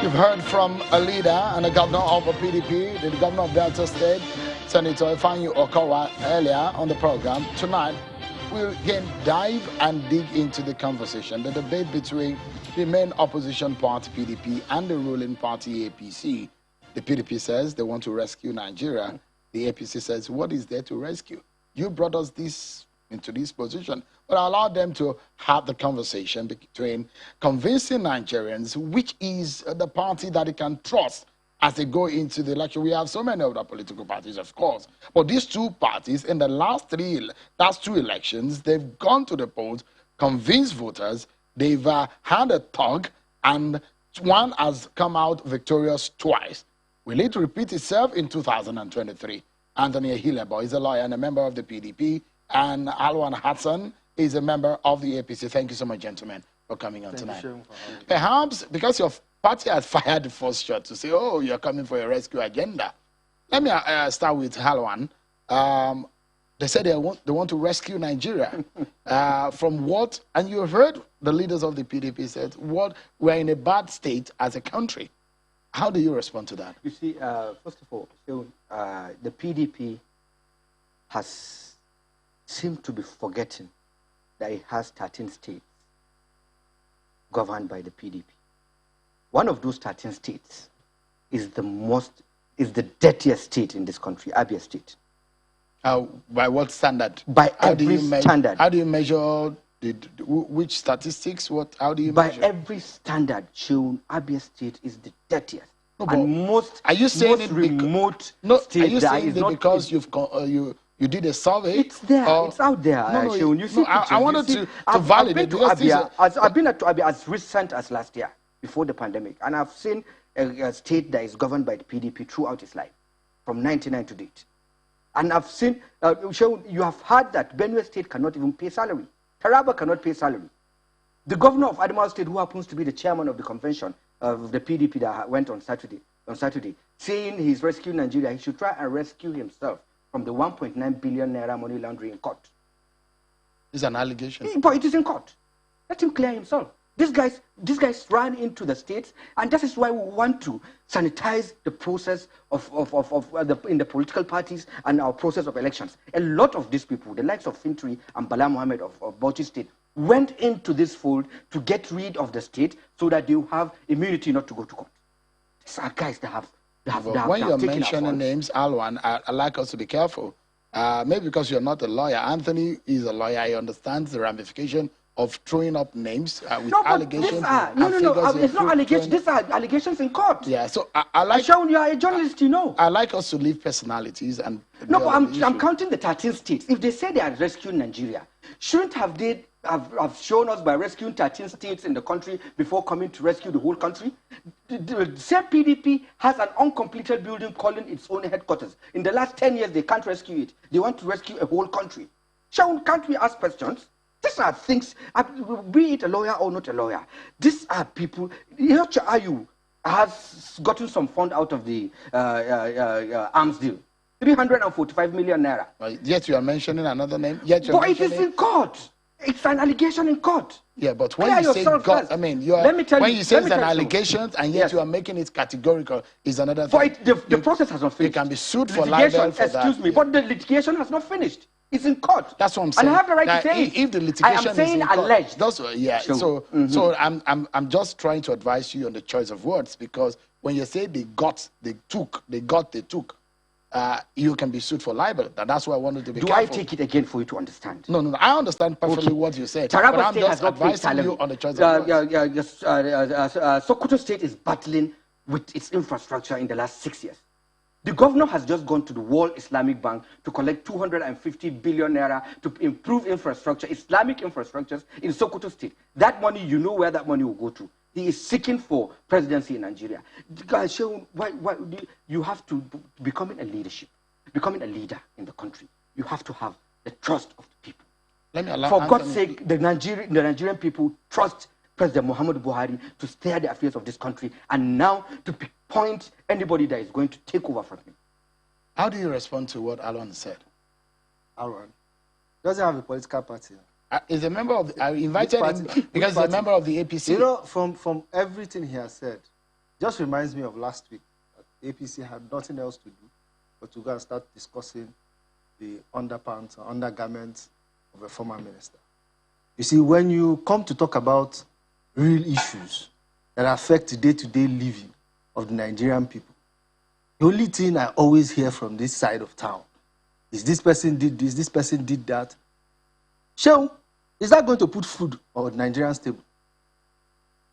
You've heard from a leader and a governor of a PDP, the governor of Delta State, Senator Ifanyu Okowa, earlier on the program. Tonight, we'll again dive and dig into the conversation, the debate between the main opposition party, PDP, and the ruling party, APC. The PDP says they want to rescue Nigeria. The APC says, what is there to rescue? You brought us into this position, but allow them to have the conversation between convincing Nigerians which is the party that they can trust as they go into the election. We have so many other political parties, of course, but these two parties in the last two elections, they've gone to the polls, convinced voters, they've had a talk, and one has come out victorious twice. Will it repeat itself in 2023? Anthony Ehilebo is a lawyer and a member of the PDP, and Alwan Hassan is a member of the APC. Thank you so much, gentlemen, for coming on tonight. Perhaps because your party has fired the first shot to say, oh, you're coming for a rescue agenda. Let me start with Alwan. They said they want to rescue Nigeria. From what, and you heard the leaders of the PDP said, we're in a bad state as a country. How do you respond to that? You see, first of all, the PDP has seemed to be forgetting that it has 13 states governed by the PDP. One of those 13 states is the dirtiest state in this country, Abia State. By what standard? By every standard. How do you measure which statistics? How do you measure? By every standard shown, Abia State is the dirtiest. No, and most are you saying most it remote state. Are you that saying is it not because you did a survey? It's there. It's out there. No, you see, I wanted to validate. I've been to Abia as recent as last year, before the pandemic, and I've seen a state that is governed by the PDP throughout its life, from 1999 to date. And I've seen, you have heard that Benue State cannot even pay salary. Taraba cannot pay salary. The governor of Adamawa State, who happens to be the chairman of the convention of the PDP that went on Saturday, saying he's rescuing Nigeria, he should try and rescue himself from the 1.9 billion naira money laundering in court. It's an allegation. But it is in court. Let him clear himself. These guys ran into the states, and that is why we want to sanitize the process in the political parties and our process of elections. A lot of these people, the likes of Fintri and Bala Mohammed of Bauchi State, went into this fold to get rid of the state so that they will have immunity not to go to court. These are guys that have when you're mentioning names, Alwan, I like us to be careful. Maybe because you're not a lawyer. Anthony is a lawyer. He understands the ramification of throwing up names with allegations. It's not allegations. These are allegations in court. Yeah, so I like... Sean, you are a journalist, you know. I like us to leave personalities and... No, but I'm counting the 13 states. If they say they are rescuing Nigeria, shouldn't have they have shown us by rescuing 13 states in the country before coming to rescue the whole country? The same PDP has an uncompleted building calling its own headquarters. In the last 10 years, they can't rescue it. They want to rescue a whole country. Sean, can't we ask questions? These are things, be it a lawyer or not a lawyer, these are people. Ayu has gotten some fund out of the arms deal. 345 million naira. Yet you are mentioning another name. But it is in court. It's an allegation in court. Yeah, but when you say God, I mean, when you say it's an allegation and yet you are making it categorical, is another thing. But the process has not finished. You can be sued for libel for that. Excuse me, but the litigation has not finished. It's in court. That's what I'm saying. And I have the right to say it. If the litigation I am saying is in court, alleged. So I'm just trying to advise you on the choice of words, because when you say they took, you can be sued for libel. That's why I wanted to be careful. Do I take it again for you to understand? No. I understand perfectly what you said. Taraba but I'm State just has not paid advising salary. you on the choice of words. Sokoto State is battling with its infrastructure in the last 6 years. The governor has just gone to the World Islamic Bank to collect 250 billion naira to improve infrastructure, Islamic infrastructures in Sokoto State. That money, you know where that money will go to. He is seeking for presidency in Nigeria. You have to becoming a leader in the country. You have to have the trust of the people. For God's sake, the Nigerian people trust President Muhammadu Buhari to steer the affairs of this country, and now to point anybody that is going to take over from him. How do you respond to what Alwan said? Alwan doesn't have a political party. He's a member of I invited him because he's a member of the APC. You know, from everything he has said, Just reminds me of last week. That APC had nothing else to do but to go and start discussing the underpants or undergarments of a former minister. You see, when you come to talk about real issues that affect the day-to-day living of the Nigerian people, the only thing I always hear from this side of town is this person did this person did that. Shehu, is that going to put food on Nigerian's table?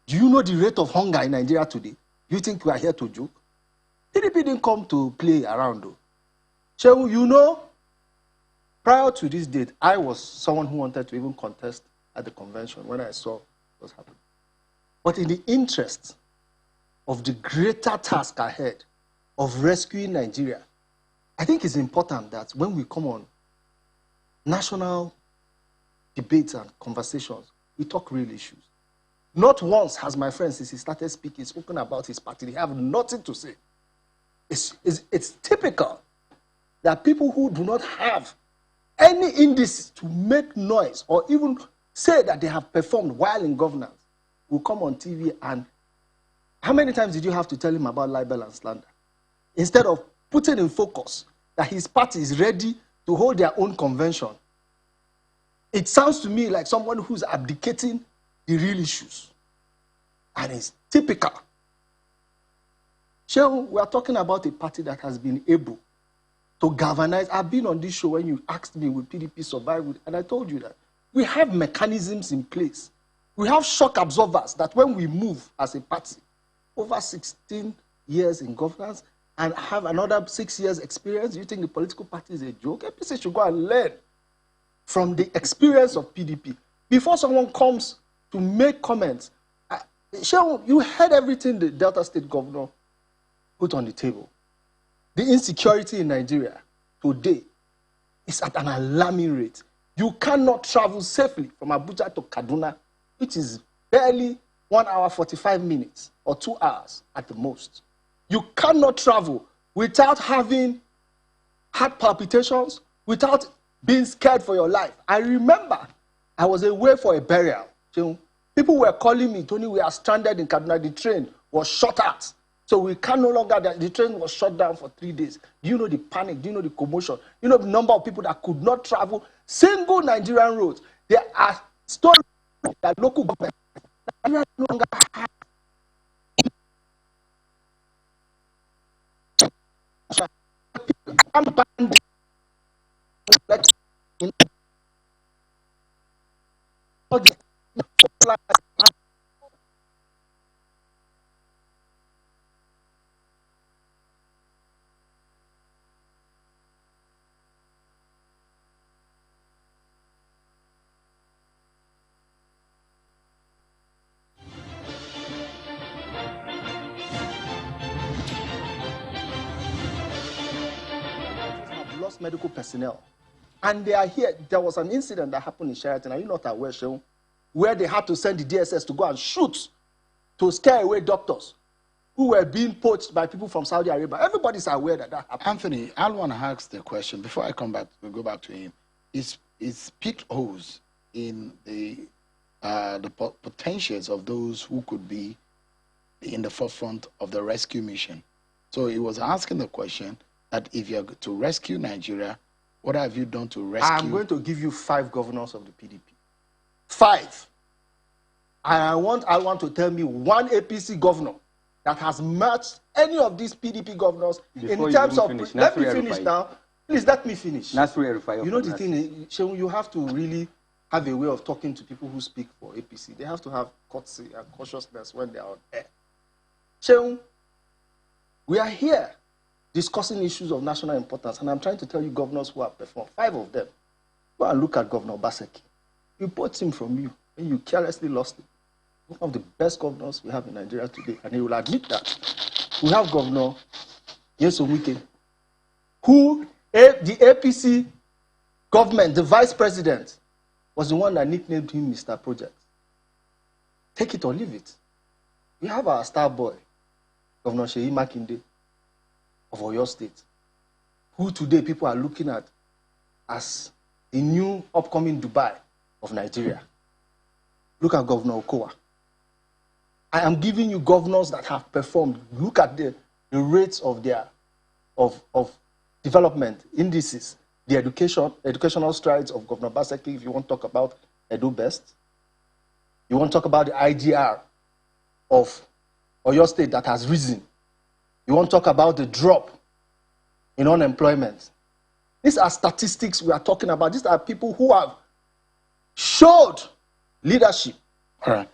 Do you know the rate of hunger in Nigeria today? Do you think we are here to joke? PDP didn't come to play around though. Shehu, you know, prior to this date, I was someone who wanted to even contest at the convention when I saw what was happening. But in the interest of the greater task ahead of rescuing Nigeria, I think it's important that when we come on national debates and conversations, we talk real issues. Not once has my friend, since he started speaking, spoken about his party. They have nothing to say. It's typical that people who do not have any indices to make noise or even say that they have performed while in governance will come on TV, and how many times did you have to tell him about libel and slander? Instead of putting in focus that his party is ready to hold their own convention, it sounds to me like someone who's abdicating the real issues. And it's typical. Shehu, we are talking about a party that has been able to galvanize. I've been on this show when you asked me, will PDP survive? And I told you that we have mechanisms in place. We have shock absorbers that when we move as a party, over 16 years in governance and have another 6 years experience, you think the political party is a joke? APC should go and learn from the experience of PDP. Before someone comes to make comments, Shehu, you heard everything the Delta State governor put on the table. The insecurity in Nigeria today is at an alarming rate. You cannot travel safely from Abuja to Kaduna, which is barely 1 hour 45 minutes or 2 hours at the most. You cannot travel without having heart palpitations, without being scared for your life. I remember I was away for a burial. People were calling me, Tony, we are stranded in Kaduna. The train was shut out. So we can no longer, the train was shut down for 3 days. Do you know the panic? Do you know the commotion? You know the number of people that could not travel single Nigerian roads. There are stories that local government Nigeria no longer have abandoned. Lost medical personnel, and they are here. There was an incident that happened in Sheraton. Are you not aware, Shehu? Where they had to send the DSS to go and shoot to scare away doctors who were being poached by people from Saudi Arabia. Everybody's aware that that happened. Anthony, Alwan asked the question before I come back. We'll go back to him. Is picked holes in the potentials of those who could be in the forefront of the rescue mission. So he was asking the question that if you're to rescue Nigeria, what have you done to rescue? I'm going to give you 5 governors of the PDP. 5. And I want to tell me one APC governor that has matched any of these PDP governors in terms of... Let me finish now. Please let me finish. You know the thing is, you have to really have a way of talking to people who speak for APC. They have to have courtesy and cautiousness when they are on air. Shehu, we are here discussing issues of national importance, and I'm trying to tell you governors who have performed. 5 of them. Go and look at Governor Obaseki. You bought him from you, and you carelessly lost him. One of the best governors we have in Nigeria today, and he will admit that. We have Governor Nyesom Wike, who the APC government, the vice president, was the one that nicknamed him Mr. Project. Take it or leave it. We have our star boy, Governor Seyi Makinde of Oyo State, who today people are looking at as the new upcoming Dubai of Nigeria. Look at Governor Okowa. I am giving you governors that have performed. Look at the rates of their of development indices, the educational strides of Governor Baseki. If you want to talk about Edo Best, you want to talk about the IGR of Oyo State that has risen. You want to talk about the drop in unemployment. These are statistics we are talking about. These are people who have showed leadership. All right.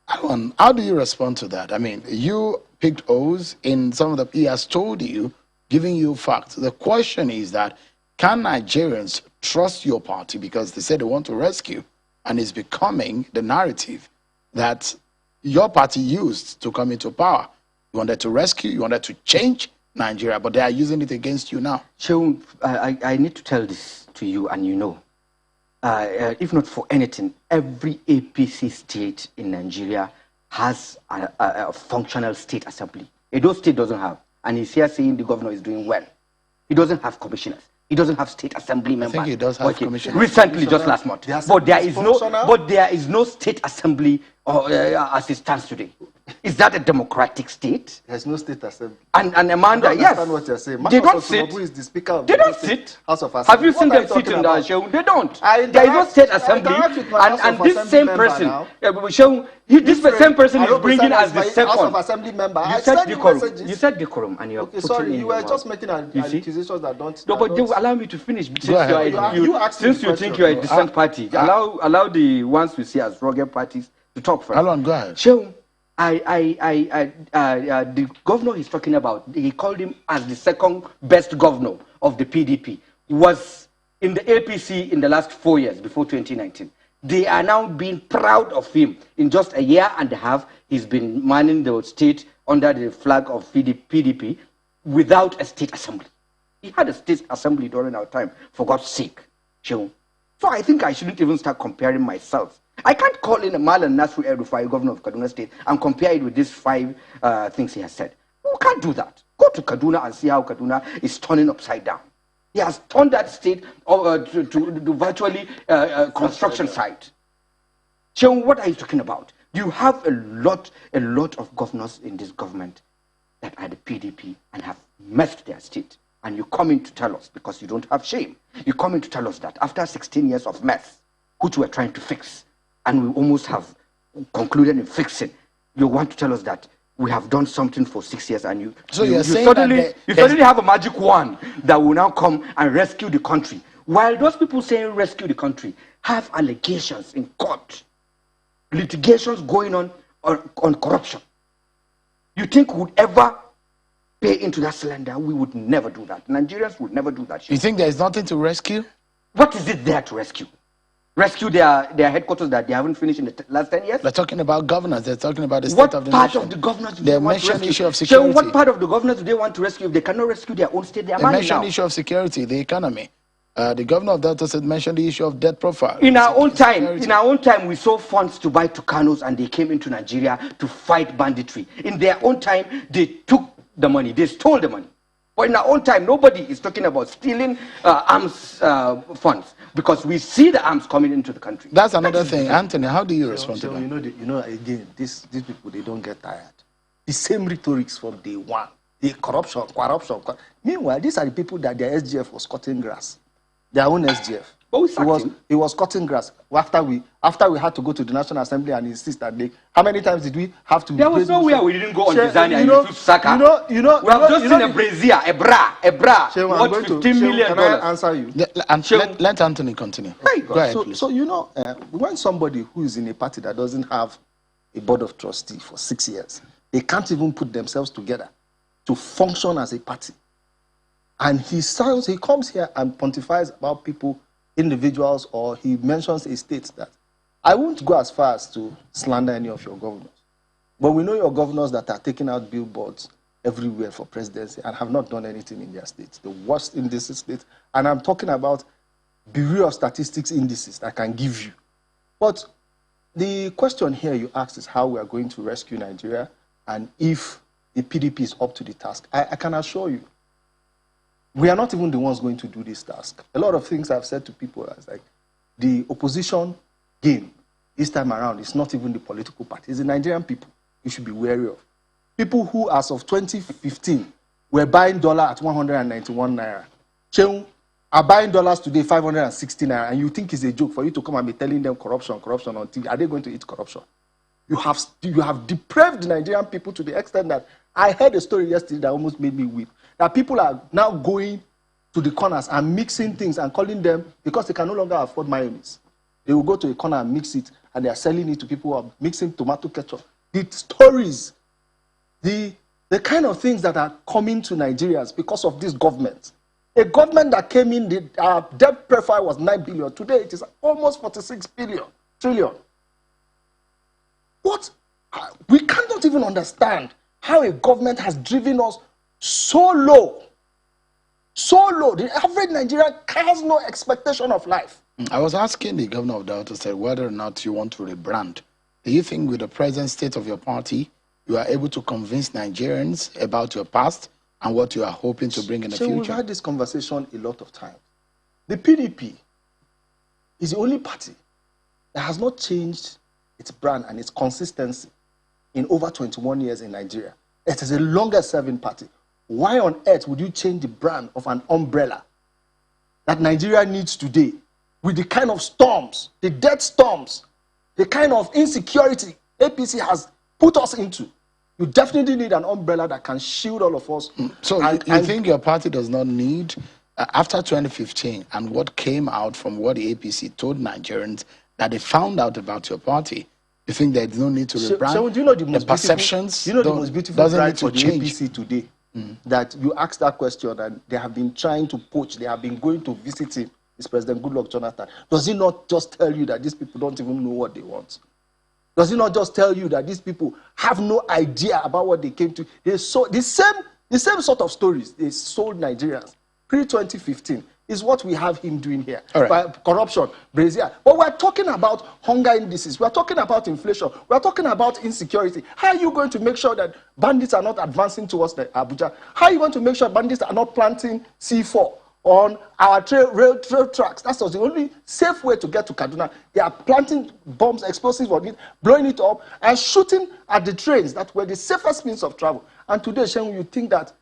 Alwan, how do you respond to that? I mean, you picked O's in some of the, he has told you, giving you facts. The question is that, can Nigerians trust your party because they said they want to rescue, and it's becoming the narrative that your party used to come into power? You wanted to rescue, you wanted to change Nigeria, but they are using it against you now. Shehu, I need to tell this to you, and you know. If not for anything, every APC state in Nigeria has a functional state assembly. Edo State doesn't have. And he's here saying the governor is doing well. He doesn't have commissioners. He doesn't have state assembly members. I think he does have commissioners. Recently, just last month. But there is no state assembly as it stands today. Is that a democratic state? There's no state assembly. And Amanda, yes. I understand what you're saying. They don't sit. Is the speaker of they don't sit. House of Assembly. Have you seen them sit in the show? They don't. There is no state assembly. And this same person, this same person is bringing as the second. House of Assembly member. You said decorum. And you're okay, sorry, you were just making accusations that don't. No, but allow me to finish. Since you think you're a decent party, allow the ones we see as rugged parties to talk first. Alwan, go ahead. The governor he's talking about, he called him as the second best governor of the PDP, was in the APC in the last 4 years before 2019. They are now being proud of him. In just a year and a half, he's been manning the state under the flag of PDP without a state assembly. He had a state assembly during our time, for God's sake. So I think I shouldn't even start comparing myself. I can't call in a Malan Nasru El-Rufai, governor of Kaduna State, and compare it with these 5 things he has said. We can't do that. Go to Kaduna and see how Kaduna is turning upside down. He has turned that state to virtually construction site. So what are you talking about? You have a lot of governors in this government that are the PDP and have messed their state. And you come in to tell us, because you don't have shame, you come in to tell us that after 16 years of mess, which we're trying to fix, and we almost have concluded in fixing, you want to tell us that we have done something for 6 years, and you suddenly have a magic wand that will now come and rescue the country. While those people saying rescue the country have allegations in court, litigations going on corruption. You think we would ever pay into that cylinder? We would never do that. Nigerians would never do that. You think there is nothing to rescue? What is it there to rescue? Rescue their headquarters that they haven't finished in the last 10 years? They're talking about governance. They're talking about the state of the nation. What part of the governors do they want to rescue? Issue of security. So what part of the governors do they want to rescue if they cannot rescue their own state? They mentioned the issue of security, the economy. The governor of Delta State mentioned the issue of debt profile. In our own time, we saw funds to buy Tucanos, and they came into Nigeria to fight banditry. In their own time, they took the money. They stole the money. But in our own time, nobody is talking about stealing arms funds, because we see the arms coming into the country. That's another thing. Anthony, how do you respond to that? Again, these people, they don't get tired. The same rhetorics from day one. The corruption. Meanwhile, these are the people that their SGF was cutting grass. Their own SGF. He was cutting grass. After we had to go to the National Assembly and insist that how many times did we have to? There was nowhere we didn't go on design and to Saka. We have just seen a brazier, a bra. What, $15 million? Can I answer you? Let Anthony continue. Go ahead, please. So when somebody who is in a party that doesn't have a board of trustees for 6 years, they can't even put themselves together to function as a party, and he comes here and pontifies about people, individuals, or he mentions a state that I won't go as far as to slander any of your governors. But we know your governors that are taking out billboards everywhere for presidency and have not done anything in their states. The worst in this state. And I'm talking about Bureau of Statistics indices that I can give you. But the question here you asked is how we are going to rescue Nigeria and if the PDP is up to the task. I can assure you, we are not even the ones going to do this task. A lot of things I've said to people is like, the opposition game this time around is not even the political party, it's the Nigerian people. you should be wary of. People who, as of 2015, were buying dollar at 191 naira. Cheung are buying dollars today 560 naira, and you think it's a joke for you to come and be telling them corruption, corruption on TV. Are they going to eat corruption? You have depraved the Nigerian people to the extent that I heard a story yesterday that almost made me weep. That people are now going to the corners and mixing things and calling them, because they can no longer afford mayonnaise. They will go to a corner and mix it, and they are selling it to people who are mixing tomato ketchup. The stories, the kind of things that are coming to Nigerians because of this government. A government that came in, the debt profile was 9 billion. Today it is almost 46 trillion. What? We cannot even understand how a government has driven us so low. So low. The average Nigerian has no expectation of life. I was asking the governor of Delta State whether or not you want to rebrand. Do you think with the present state of your party, you are able to convince Nigerians about your past and what you are hoping to bring in the future? We've had this conversation a lot of times. The PDP is the only party that has not changed its brand and its consistency in over 21 years in Nigeria. It is a longer-serving party. Why on earth would you change the brand of an umbrella that Nigeria needs today with the kind of storms, the death storms, the kind of insecurity APC has put us into? You definitely need an umbrella that can shield all of us. So you think your party does not need, after 2015 and what came out from what the APC told Nigerians that they found out about your party, you think there's no need to rebrand? So do you know the most perceptions? Do you know the most beautiful brand for the APC today? That you asked that question and they have been trying to poach, they have been going to visit him, is President Goodluck Jonathan. Does he not just tell you that these people don't even know what they want? Does he not just tell you that these people have no idea about what they came to? They sold the same sort of stories they sold Nigerians pre-2015 is what we have him doing here. Right. Corruption, Brazil. But we're talking about hunger indices. We're talking about inflation. We're talking about insecurity. How are you going to make sure that bandits are not advancing towards the Abuja? How are you going to make sure bandits are not planting C4 on our rail tracks? That's the only safe way to get to Kaduna. They are planting bombs, explosives on it, blowing it up, and shooting at the trains that were the safest means of travel. And today, Shen, you think that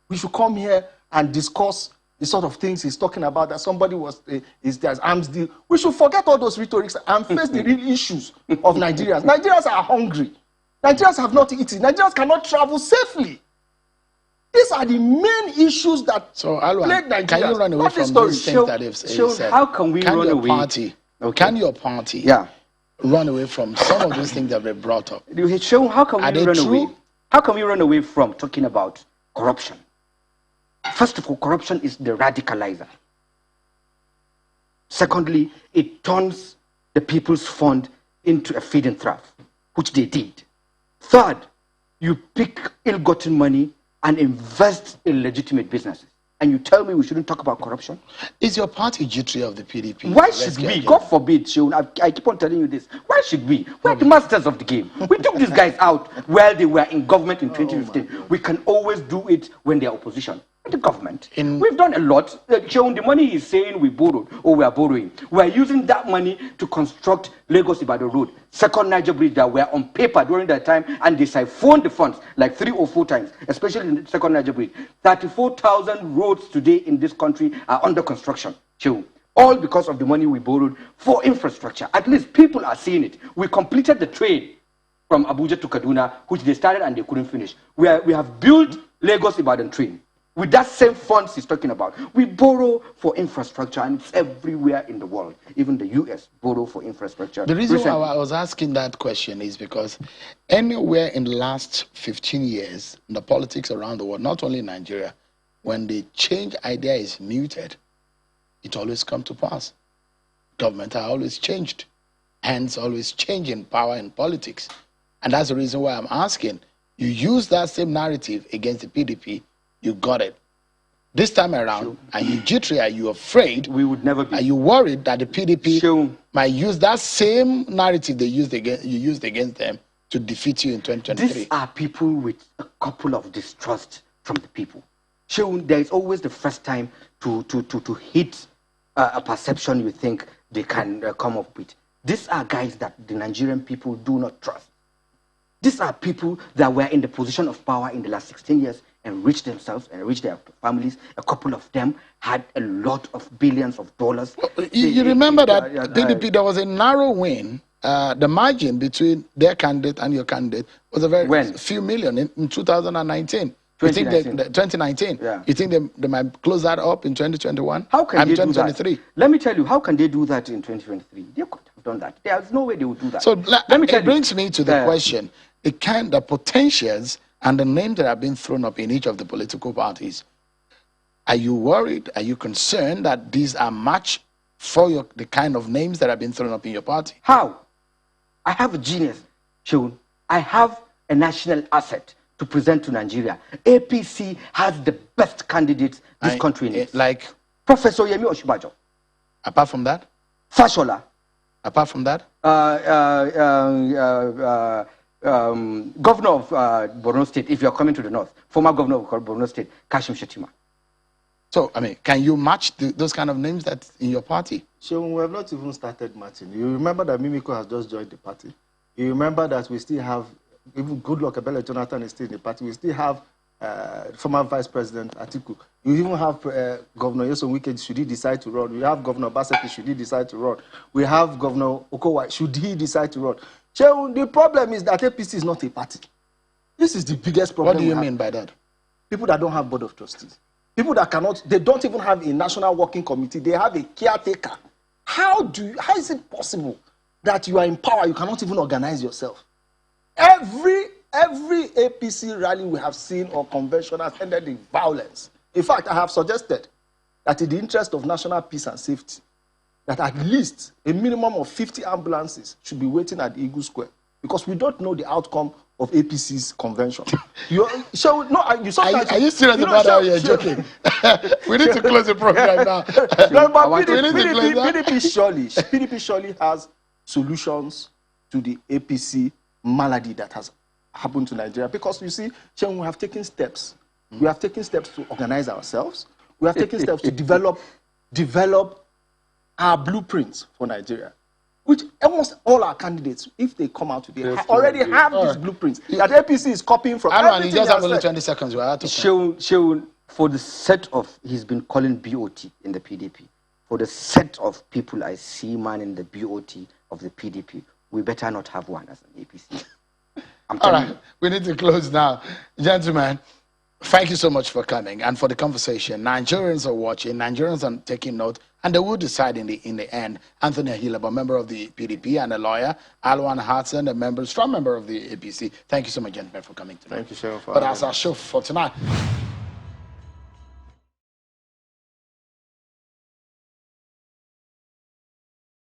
we should come here and discuss the sort of things he's talking about, that somebody there's arms deal. We should forget all those rhetorics and face the real issues of Nigerians. Nigerians are hungry. Nigerians have not eaten. Nigerians cannot travel safely. These are the main issues that plague Nigerians. Can you run away from these things that they've said? How can we run away? Can your party run away from some of these things that they've brought up? How can we run away? How can we run away from talking about corruption? First of all, corruption is the radicalizer. Secondly, it turns the people's fund into a feeding trough, which they did. Third, you pick ill-gotten money and invest in legitimate businesses. And you tell me we shouldn't talk about corruption? Is your party jittery of the PDP? Why should we? God forbid, Sheon. I keep on telling you this. Why should we? We're the masters of the game. We took these guys out while they were in government in 2015. We can always do it when they're opposition. The government. We've done a lot. Sheon, the money is saying we borrowed or we are borrowing. We are using that money to construct Lagos-Ibadan Road, second Niger Bridge that were on paper during that time, and they siphoned the funds like 3 or 4 times, especially in the second Niger Bridge. 34,000 roads today in this country are under construction. Sheon, all because of the money we borrowed for infrastructure. At least people are seeing it. We completed the train from Abuja to Kaduna, which they started and they couldn't finish. We have built Lagos-Ibadan train. With that same funds he's talking about. We borrow for infrastructure, and it's everywhere in the world. Even the US borrow for infrastructure. The reason why I was asking that question is because anywhere in the last 15 years, in the politics around the world, not only in Nigeria, when the change idea is muted, it always comes to pass. Government are always changed. Hands always change in power and politics. And that's the reason why I'm asking. You use that same narrative against the PDP, you got it. This time around, are you jittery? Are you afraid? We would never be. Are you worried that the PDP might use that same narrative you used against them to defeat you in 2023? These are people with a couple of distrust from the people. There is always the first time to hit a perception you think they can come up with. These are guys that the Nigerian people do not trust. These are people that were in the position of power in the last 16 years, enriched themselves, enriched their families. A couple of them had a lot of billions of dollars. You remember that PDP, there was a narrow win. The margin between their candidate and your candidate was a very few million in 2019. 2019. Yeah. You think they might close that up in 2021? How can they 2023? do that? Let me tell you, how can they do that in 2023? They could have done that. There's no way they would do that. So it brings me to the question, the potentials and the names that have been thrown up in each of the political parties. Are you worried? Are you concerned that these are matched for the kind of names that have been thrown up in your party? How? I have a genius, Seun. I have a national asset to present to Nigeria. APC has the best candidates this country needs. Like? Professor Yemi Osinbajo. Apart from that? Fashola. Apart from that? Governor of Borno State, if you're coming to the north. Former governor of Borno State, Kashim Shettima. So, can you match those kind of names that in your party? Sure, we have not even started matching. You remember that Mimiko has just joined the party. You remember that we still have, even Goodluck Ebele Jonathan is still in the party. We still have former Vice President Atiku. You even have Governor Nyesom Wike, should he decide to run. We have Governor Baseki, should he decide to run. We have Governor Okowa, should he decide to run. So the problem is that APC is not a party. This is the biggest problem. What do you mean by that? People that don't have board of trustees. People that cannot, they don't even have a national working committee. They have a caretaker. How is it possible that you are in power, you cannot even organize yourself? Every APC rally we have seen or convention has ended in violence. In fact, I have suggested that in the interest of national peace and safety, that at least a minimum of 50 ambulances should be waiting at the Eagle Square, because we don't know the outcome of APC's convention. Are you serious about that? You're joking. We need to close the program now. PDP surely has solutions to the APC malady that has happened to Nigeria, because you see, we have taken steps. We have taken steps to organize ourselves. We have taken steps to develop our blueprints for Nigeria, which almost all our candidates, if they come out today, already have these blueprints that APC is copying from. Alwan, you just have only 20 seconds. Seun, for the set of, he's been calling BOT in the PDP, for the set of people I see, man, in the BOT of the PDP, we better not have one as an APC. All right, we need to close now. Gentlemen, thank you so much for coming and for the conversation. Nigerians are watching, Nigerians are taking note, and they will decide in the end. Anthony Ehilebo, member of the PDP and a lawyer. Alwan Hassan, a strong member of the APC. Thank you so much, gentlemen, for coming tonight. Thank you, Sheriff. But that's our show for tonight.